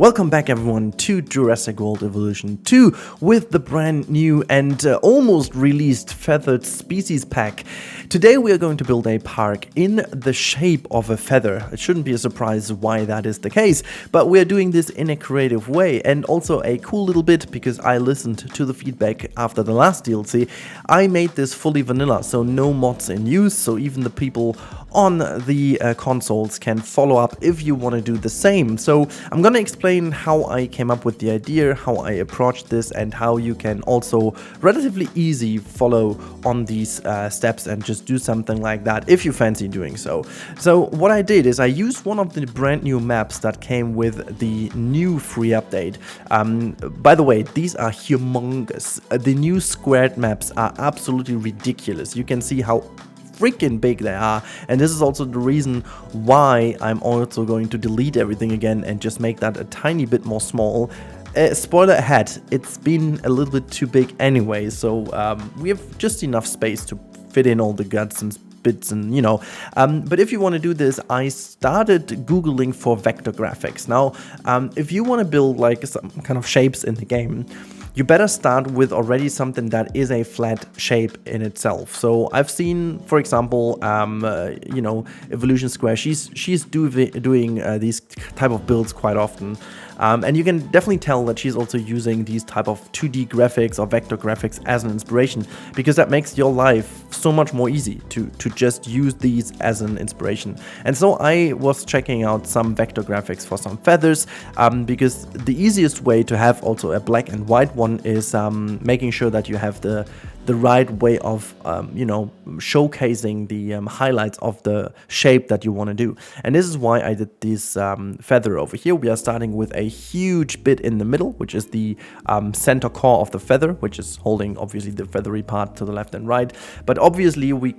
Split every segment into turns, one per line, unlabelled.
Welcome back everyone to Jurassic World Evolution 2 with the brand new and almost released feathered species pack. Today we are going to build a park in the shape of a feather. It shouldn't be a surprise why that is the case, but we are doing this in a creative way and also a cool little bit because I listened to the feedback after the last DLC. I made this fully vanilla, so no mods in use, so even the people on the consoles can follow up if you want to do the same. So I'm gonna explain how I came up with the idea, how I approached this, and how you can also relatively easy follow on these steps and just do something like that if you fancy doing so. So what I did is I used one of the brand new maps that came with the new free update. By the way, these are humongous. The new squared maps are absolutely ridiculous. You can see how freaking big they are, and this is also the reason why I'm also going to delete everything again and just make that a tiny bit more small. Spoiler ahead, it's been a little bit too big anyway, so we have just enough space to fit in all the guts and bits and but if you want to do this, I started googling for vector graphics. Now if you want to build like some kind of shapes in the game, you better start with already something that is a flat shape in itself. So I've seen, for example, Evolution Square. She's doing these type of builds quite often, and you can definitely tell that she's also using these type of 2D graphics or vector graphics as an inspiration, because that makes your life so much more easy to just use these as an inspiration. And so I was checking out some vector graphics for some feathers, because the easiest way to have also a black and white one is making sure that you have the right way of showcasing the highlights of the shape that you want to do. And this is why I did this feather over here. We are starting with a huge bit in the middle, which is the center core of the feather, which is holding obviously the feathery part to the left and right. But obviously we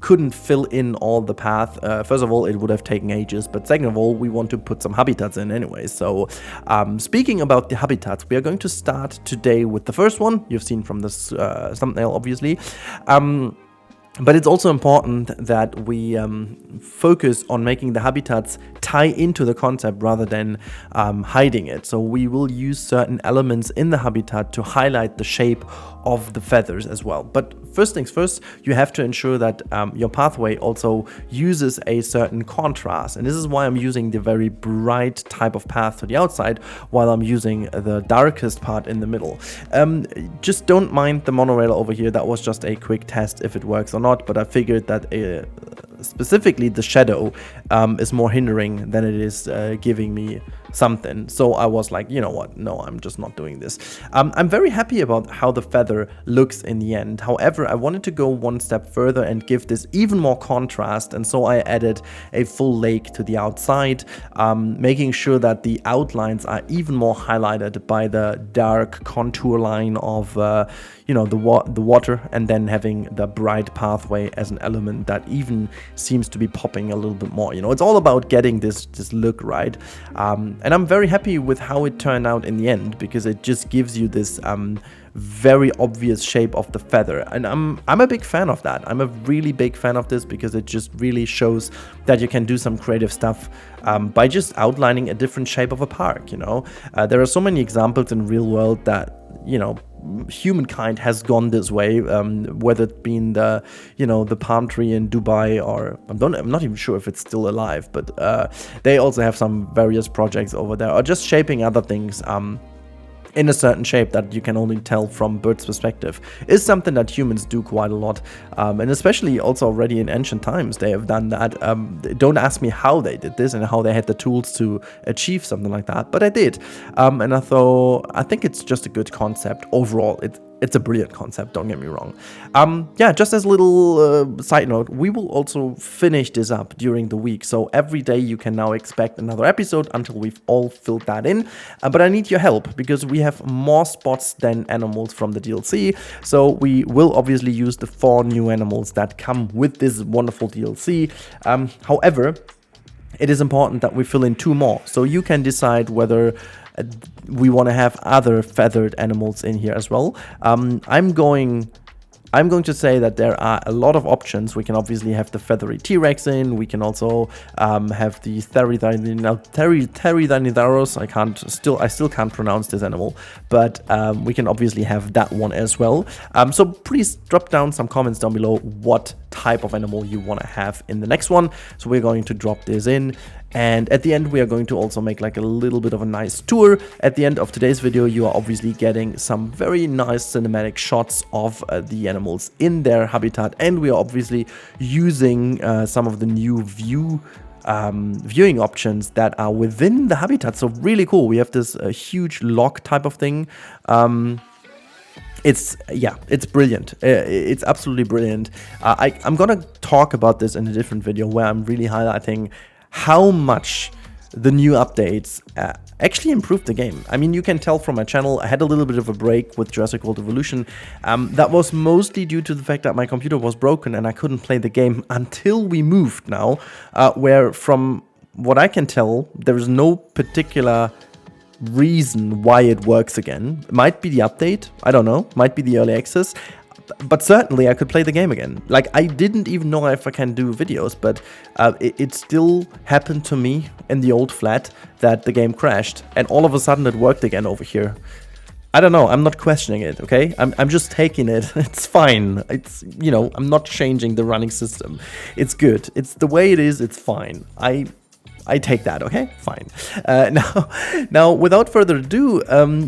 couldn't fill in all the path. First of all, it would have taken ages, but second of all, we want to put some habitats in anyway. So speaking about the habitats, we are going to start today with the first one you've seen from this thumbnail, obviously. But it's also important that we focus on making the habitats tie into the concept rather than hiding it. So we will use certain elements in the habitat to highlight the shape of the feathers as well. But first things first, you have to ensure that your pathway also uses a certain contrast. And this is why I'm using the very bright type of path to the outside while I'm using the darkest part in the middle. Just don't mind the monorail over here. That was just a quick test if it works or not, but I figured that specifically the shadow is more hindering than it is giving me something. So I was like, you know what, no, I'm just not doing this. I'm very happy about how the feather looks in the end. However, I wanted to go one step further and give this even more contrast, and so I added a full lake to the outside, making sure that the outlines are even more highlighted by the dark contour line of the water, and then having the bright pathway as an element that even seems to be popping a little bit more. It's all about getting this look right, and I'm very happy with how it turned out in the end, because it just gives you this very obvious shape of the feather, and I'm a big fan of that. I'm a really big fan of this because it just really shows that you can do some creative stuff by just outlining a different shape of a park. There are so many examples in real world that humankind has gone this way, whether it been the palm tree in Dubai, or I'm not even sure if it's still alive, but they also have some various projects over there, or just shaping other things in a certain shape that you can only tell from bird's perspective, is something that humans do quite a lot, and especially also already in ancient times they have done that. Don't ask me how they did this and how they had the tools to achieve something like that, but I did, and I think it's just a good concept overall. It's a brilliant concept, don't get me wrong. Yeah, just as a little side note, we will also finish this up during the week. So every day you can now expect another episode until we've all filled that in. But I need your help because we have more spots than animals from the DLC. So we will obviously use the 4 new animals that come with this wonderful DLC. However, it is important that we fill in 2 more. So you can decide whether we want to have other feathered animals in here as well. I'm going I'm going to say that there are a lot of options. We can obviously have the feathery T-Rex in. We can also have the Tyrannosaurus. I still can't pronounce this animal, but we can obviously have that one as well. So please drop down some comments down below what type of animal you want to have in the next one. So we're going to drop this in. And at the end, we are going to also make like a little bit of a nice tour. At the end of today's video, you are obviously getting some very nice cinematic shots of the animals in their habitat. And we are obviously using some of the new viewing options that are within the habitat. So really cool. We have this huge log type of thing. It's brilliant. It's absolutely brilliant. I'm gonna talk about this in a different video where I'm really highlighting how much the new updates actually improved the game. I mean, you can tell from my channel, I had a little bit of a break with Jurassic World Evolution. That was mostly due to the fact that my computer was broken and I couldn't play the game until we moved now, where from what I can tell, there is no particular reason why it works again. It might be the update, I don't know, might be the early access. But certainly I could play the game again. Like, I didn't even know if I can do videos, but it still happened to me in the old flat that the game crashed, and all of a sudden it worked again over here. I don't know, I'm not questioning it, okay? I'm just taking it. It's fine. It's, you know, I'm not changing the running system. It's good. It's the way it is, it's fine. I take that, okay? Fine. Now, without further ado,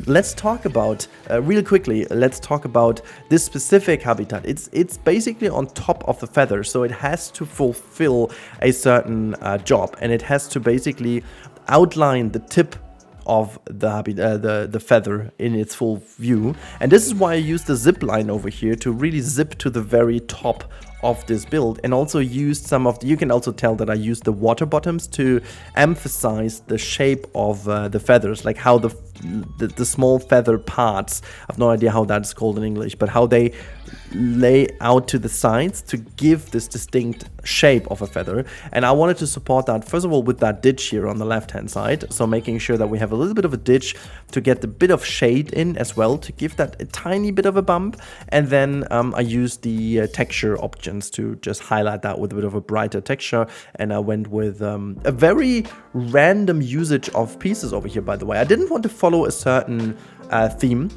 let's talk about, real quickly, let's talk about this specific habitat. It's basically on top of the feather, so it has to fulfill a certain job, and it has to basically outline the tip of the feather in its full view. And this is why I use the zip line over here to really zip to the very top of this build, and also used some of the, you can also tell that I used the water bottoms to emphasize the shape of the feathers, like how the small feather parts, I have no idea how that's called in English, but how they lay out to the sides to give this distinct shape of a feather. And I wanted to support that first of all with that ditch here on the left hand side, so making sure that we have a little bit of a ditch to get the bit of shade in as well, to give that a tiny bit of a bump. And then I used the texture options to just highlight that with a bit of a brighter texture, and I went with a very random usage of pieces over here. By the way, I didn't want to follow a certain theme.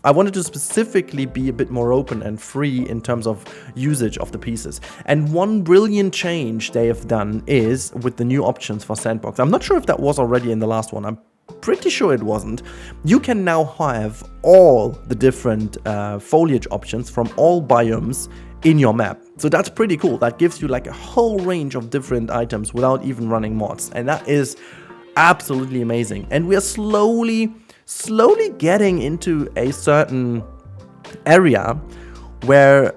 I wanted to specifically be a bit more open and free in terms of usage of the pieces. And one brilliant change they have done is with the new options for Sandbox. I'm not sure if that was already in the last one. I'm pretty sure it wasn't. You can now have all the different foliage options from all biomes in your map. So that's pretty cool. That gives you like a whole range of different items without even running mods. And that is absolutely amazing. And we are slowly getting into a certain area where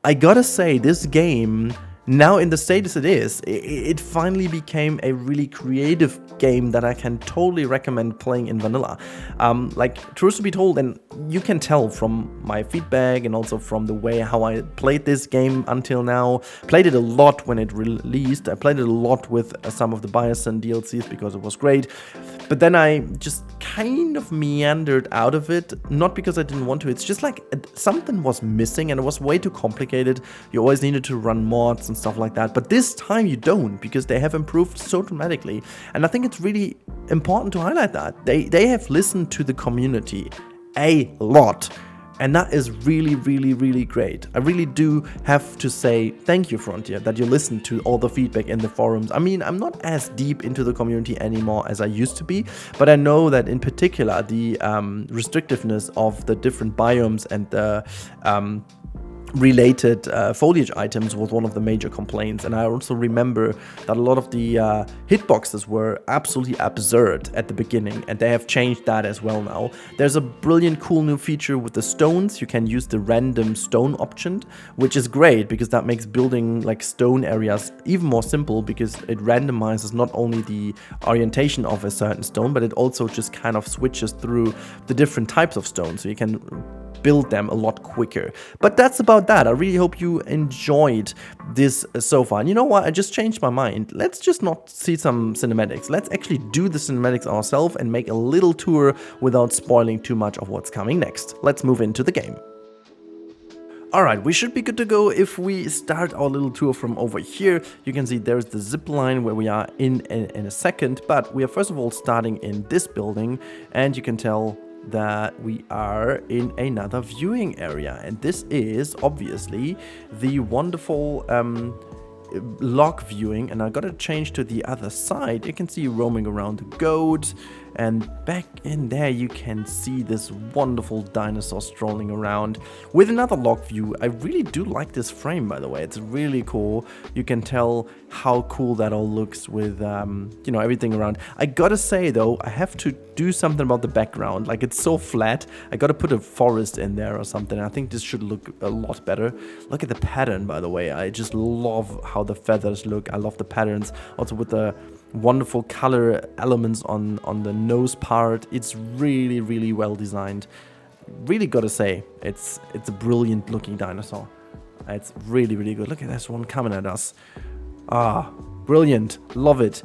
I gotta say, this game, now in the status it is, it finally became a really creative game that I can totally recommend playing in vanilla. Like, truth to be told, and you can tell from my feedback and also from the way how I played this game until now, played it a lot when it released. I played it a lot with some of the Biosyn DLCs because it was great, but then I just kind of meandered out of it, not because I didn't want to, it's just like something was missing and it was way too complicated. You always needed to run mods and stuff like that, but this time you don't, because they have improved so dramatically. And I think it's really important to highlight that they have listened to the community a lot, and that is really great. I really do have to say thank you, Frontier, that you listened to all the feedback in the forums. I mean, I'm not as deep into the community anymore as I used to be, but I know that in particular the restrictiveness of the different biomes and the related foliage items was one of the major complaints. And I also remember that a lot of the hitboxes were absolutely absurd at the beginning, and they have changed that as well now. There's a brilliant cool new feature with the stones. You can use the random stone option, which is great because that makes building like stone areas even more simple, because it randomizes not only the orientation of a certain stone, but it also just kind of switches through the different types of stones, so you can build them a lot quicker. But that's about that. I really hope you enjoyed this so far. And you know what? I just changed my mind. Let's just not see some cinematics. Let's actually do the cinematics ourselves and make a little tour without spoiling too much of what's coming next. Let's move into the game. Alright, we should be good to go if we start our little tour from over here. You can see there's the zip line where we are in a second, but we are first of all starting in this building, and you can tell that we are in another viewing area, and this is obviously the wonderful log viewing, and I gotta change to the other side. You can see roaming around the goat, and back in there you can see this wonderful dinosaur strolling around with another log view. I really do like this frame, by the way. It's really cool. You can tell how cool that all looks with you know, everything around. I gotta say though, I have to do something about the background. Like, it's so flat. I gotta put a forest in there or something. I think this should look a lot better. Look at the pattern, by the way. I just love how the feathers look. I love the patterns also with the wonderful color elements on the nose part. It's really well designed. Really gotta say, it's a brilliant looking dinosaur. It's really good. Look at this one coming at us. Ah, brilliant. Love it.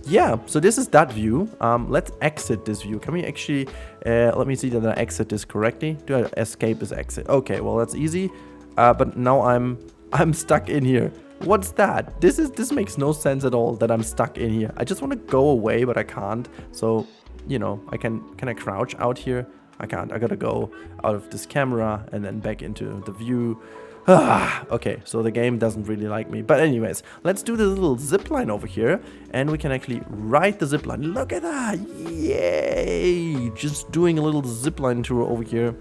Yeah, so this is that view. Let's exit this view. Can we actually let me see that I exit this correctly. Do I escape as exit? Okay, well, that's easy. But now I'm stuck in here. What's that? This makes no sense at all that I'm stuck in here. I just want to go away, but I can't. So, you know, can I crouch out here? I can't. I gotta go out of this camera and then back into the view. Okay, so the game doesn't really like me. But anyways, let's do this little zip line over here, and we can actually ride the zip line. Look at that! Yay! Just doing a little zip line tour over here.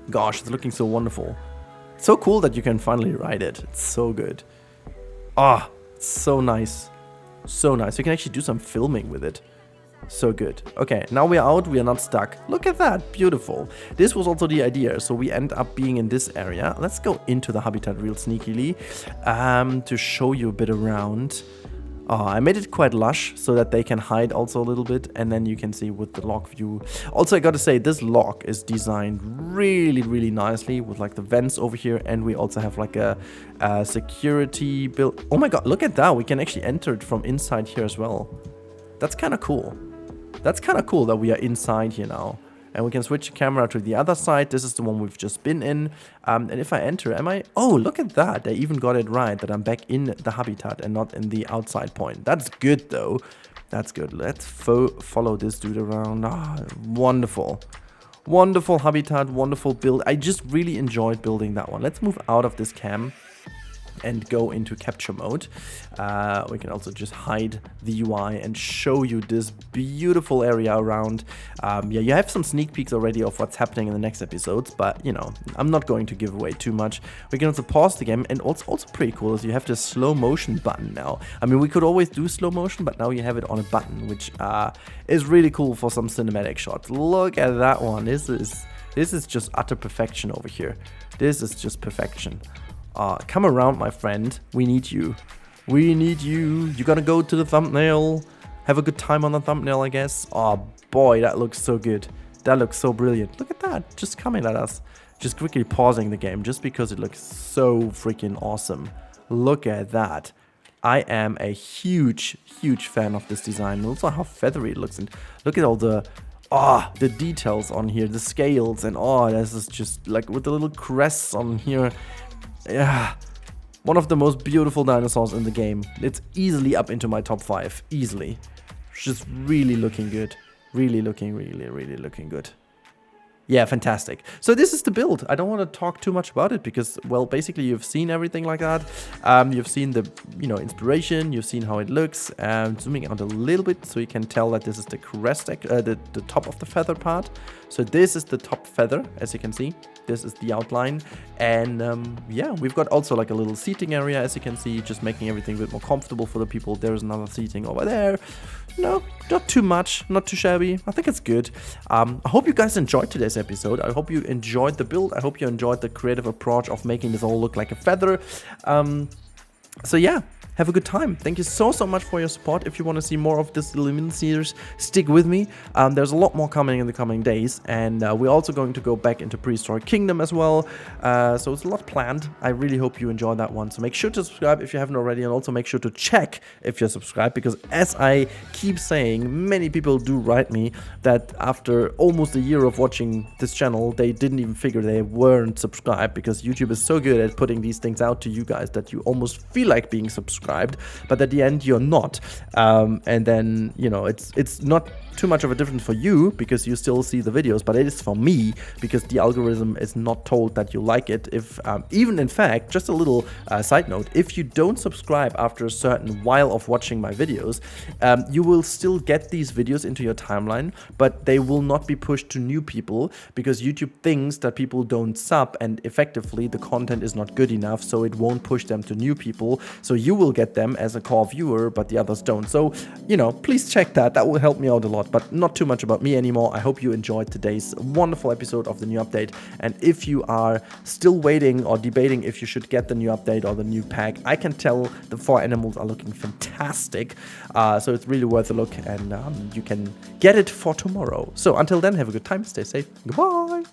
Gosh, it's looking so wonderful. So cool that you can finally ride it. It's so good. Ah, so nice. So nice. You can actually do some filming with it. So good. Okay, now we're out. We are not stuck. Look at that. Beautiful. This was also the idea. So we end up being in this area. Let's go into the habitat real sneakily to show you a bit around. I made it quite lush so that they can hide also a little bit, and then you can see with the log view. Also, I gotta say, this log is designed really nicely with like the vents over here, and we also have like a security build. Oh my god, look at that. We can actually enter it from inside here as well. That's kind of cool. That's kind of cool that we are inside here now. And we can switch the camera to the other side. This is the one we've just been in. And if I enter, am I... Oh, look at that. They even got it right, that I'm back in the habitat and not in the outside point. That's good, though. That's good. Let's follow this dude around. Ah, wonderful. Wonderful habitat, wonderful build. I just really enjoyed building that one. Let's move out of this cam and go into capture mode. We can also just hide the UI and show you this beautiful area around. Yeah, you have some sneak peeks already of what's happening in the next episodes, but you know, I'm not going to give away too much. We can also pause the game, and also pretty cool is you have this slow motion button now. I mean, we could always do slow motion, but now you have it on a button, which is really cool for some cinematic shots. Look at that one. This is just utter perfection over here. This is just perfection. Come around, my friend. We need you. We need you. You gotta go to the thumbnail. Have a good time on the thumbnail, I guess. Oh boy, that looks so good. That looks so brilliant. Look at that. Just coming at us. Just quickly pausing the game just because it looks so freaking awesome. Look at that. I am a huge fan of this design. And also how feathery it looks. And look at all the details on here. The scales and this is just like with the little crests on here. Yeah, one of the most beautiful dinosaurs in the game. It's easily up into my top 5. Easily. It's just really looking good. Really looking good. Yeah, fantastic. So this is the build. I don't want to talk too much about it because, well, basically you've seen everything like that. You've seen the, inspiration. You've seen how it looks. Zooming out a little bit so you can tell that this is the crest, the top of the feather part. So this is the top feather, as you can see. This is the outline. And yeah, we've got also like a little seating area, as you can see, just making everything a bit more comfortable for the people. There's another seating over there. No, not too much, not too shabby. I think it's good. I hope you guys enjoyed today's episode. I hope you enjoyed the build. I hope you enjoyed the creative approach of making this all look like a feather. So yeah, have a good time. Thank you so much for your support. If you want to see more of this little mini series, stick with me. There's a lot more coming in the coming days, and we're also going to go back into Prehistoric Kingdom as well. So it's a lot planned. I really hope you enjoy that one. So make sure to subscribe if you haven't already, and also make sure to check if you're subscribed, because as I keep saying, many people do write me that after almost a year of watching this channel, they didn't even figure they weren't subscribed, because YouTube is so good at putting these things out to you guys that you almost feel like being subscribed, but at the end you're not. And then, you know, it's not too much of a difference for you because you still see the videos, but it is for me because the algorithm is not told that you like it. If even in fact, just a little side note, if you don't subscribe after a certain while of watching my videos, you will still get these videos into your timeline, but they will not be pushed to new people because YouTube thinks that people don't sub, and effectively the content is not good enough, so it won't push them to new people. So you will get them as a core viewer, but the others don't. So, you know, please check that. That will help me out a lot. But not too much about me anymore. I hope you enjoyed today's wonderful episode of the new update. And if you are still waiting or debating if you should get the new update or the new pack, I can tell the 4 animals are looking fantastic. So it's really worth a look, and you can get it for tomorrow. So until then, have a good time, stay safe, goodbye.